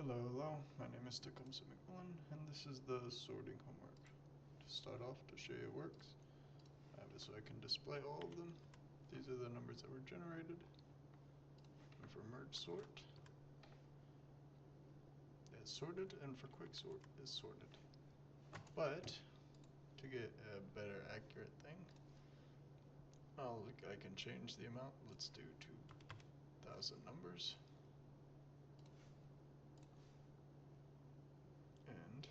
Hello, my name is Tecumseh McMillan, and this is the sorting homework. To start off, to show you it works, I have it so I can display all of them. These are the numbers that were generated. And for merge sort, it's sorted, and for quick sort, is sorted. But, to get a better accurate thing, I can change the amount. Let's do 2,000 numbers. And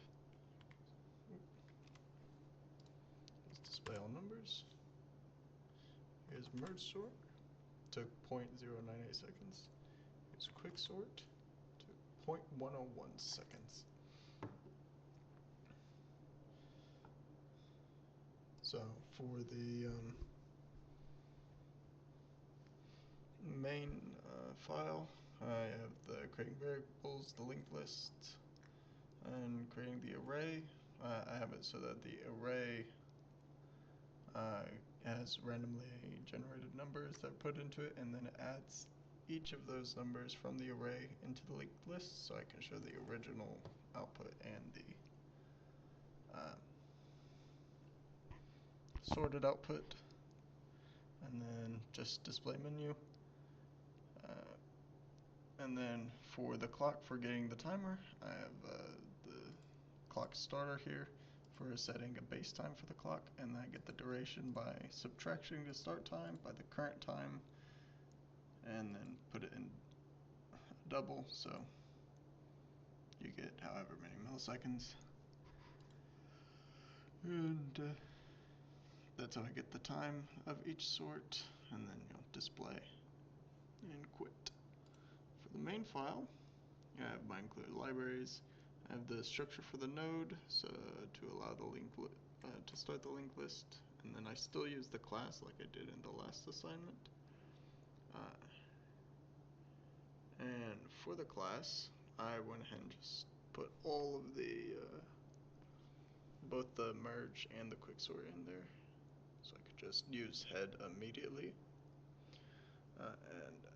let's display all numbers. Here's merge sort, took 0.098 seconds. Here's quick sort, took 0.101 seconds. So for the main file, I have the creating variables, the linked list, and creating the array. I have it so that the array has randomly generated numbers that are put into it, and then it adds each of those numbers from the array into the linked list, so I can show the original output and the sorted output. And then just display menu. And then for the clock, for getting the timer, I have the clock starter here for setting a base time for the clock, and I get the duration by subtracting the start time by the current time, and then put it in double, so you get however many milliseconds. And that's how I get the time of each sort, and then display and quit. For the main file, I have my included libraries. I have the structure for the node, so to allow the to start the linked list, and then I still use the class like I did in the last assignment. And for the class, I went ahead and just put all of the both the merge and the quicksort in there, so I could just use head immediately. And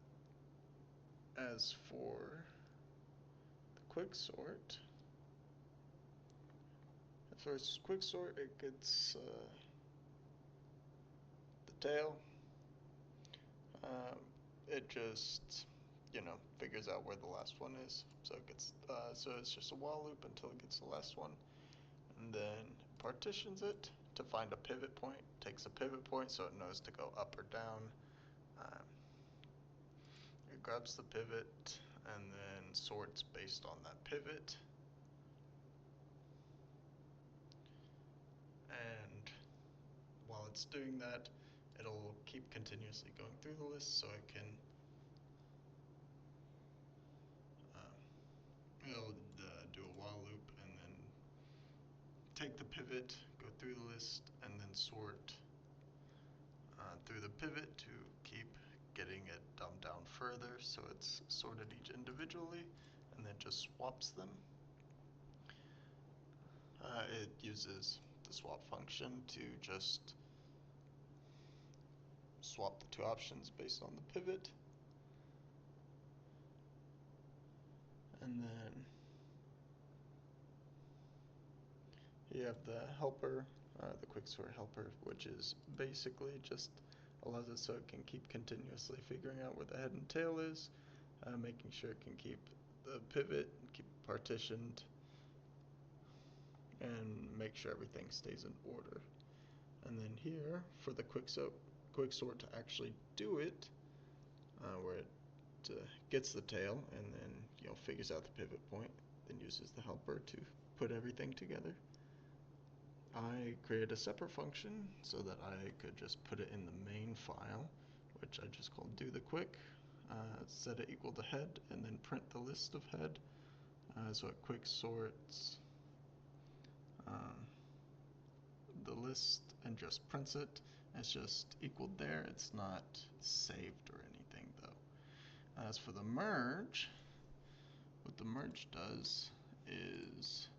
as for the quicksort, it gets the tail. It just figures out where the last one is, so it gets so it's just a while loop until it gets the last one, and then partitions it to find a pivot point. Takes a pivot point so it knows to go up or down. It grabs the pivot and then sorts based on that pivot. And while it's doing that, it'll keep continuously going through the list, so it can it'll do a while loop and then take the pivot, go through the list, and then sort through the pivot to keep getting it dumbed down further, so it's sorted each individually, and then just swaps them. It uses the swap function to just swap the two options based on the pivot. And then you have the helper, the quicksort helper, which is basically just allows it so it can keep continuously figuring out where the head and tail is, making sure it can keep the pivot, keep it partitioned, and make sure everything stays in order. And then here, for the quicksort to actually do it, where it gets the tail and then figures out the pivot point, then uses the helper to put everything together. I created a separate function so that I could just put it in the main file, which I just called doTheQuick, set it equal to head, and then print the list of head. So it quick sorts the list and just prints it. It's just equaled there. It's not saved or anything though. As for the merge, what the merge does is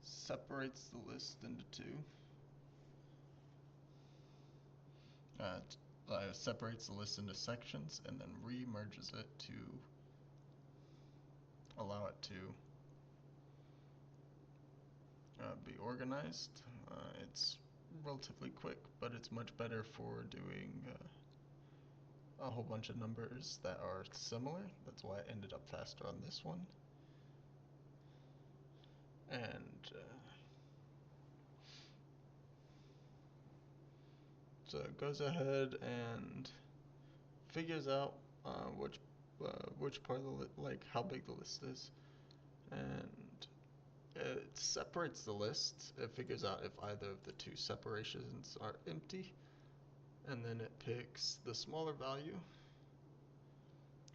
separates the list into two. separates the list into sections and then re-merges it to allow it to be organized. It's relatively quick, but it's much better for doing a whole bunch of numbers that are similar. That's why I ended up faster on this one. And so it goes ahead and figures out which part of the like how big the list is, and it separates the list. It figures out if either of the two separations are empty, and then it picks the smaller value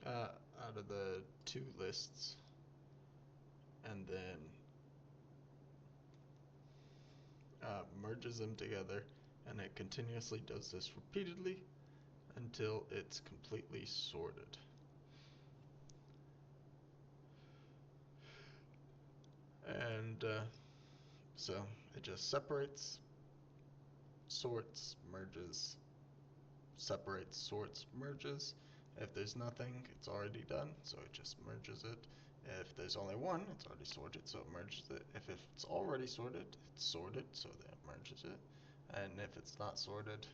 out of the two lists, and then merges them together, and it continuously does this repeatedly until it's completely sorted. And so it just separates, sorts, merges, separates, sorts, merges. If there's nothing, it's already done, so it just merges it. If there's only one, it's already sorted, so it merges it. If it's already sorted, it's sorted, so that merges it. And if it's not sorted,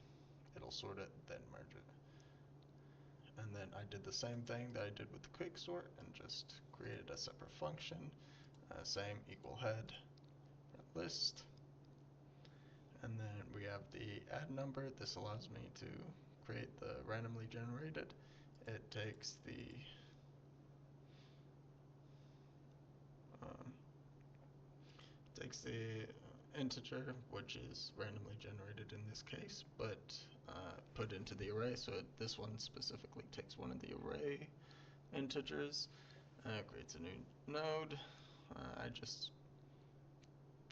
it'll sort it, then merge it. And then I did the same thing that I did with the quicksort and just created a separate function. Same equal head list. And then we have the add number. This allows me to create the randomly generated. It takes the integer, which is randomly generated in this case, but put into the array. So this one specifically takes one of the array integers, creates a new node. I just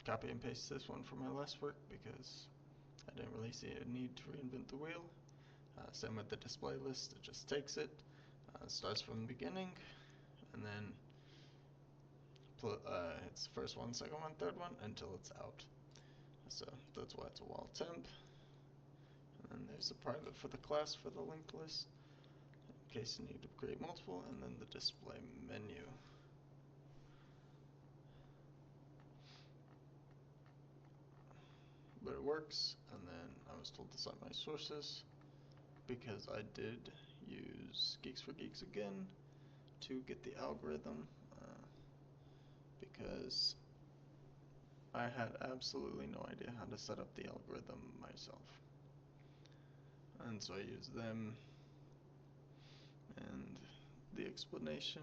copy and paste this one from my last work because I didn't really see a need to reinvent the wheel. Same with the display list, it just takes it, starts from the beginning, and then it's first one, second one, third one until it's out. So that's why it's a wall temp. And then there's a private for the class for the linked list, in case you need to create multiple, and then the display menu. But it works, and then I was told to cite my sources because I did use Geeks for Geeks again to get the algorithm, because I had absolutely no idea how to set up the algorithm myself. And so I used them, and the explanation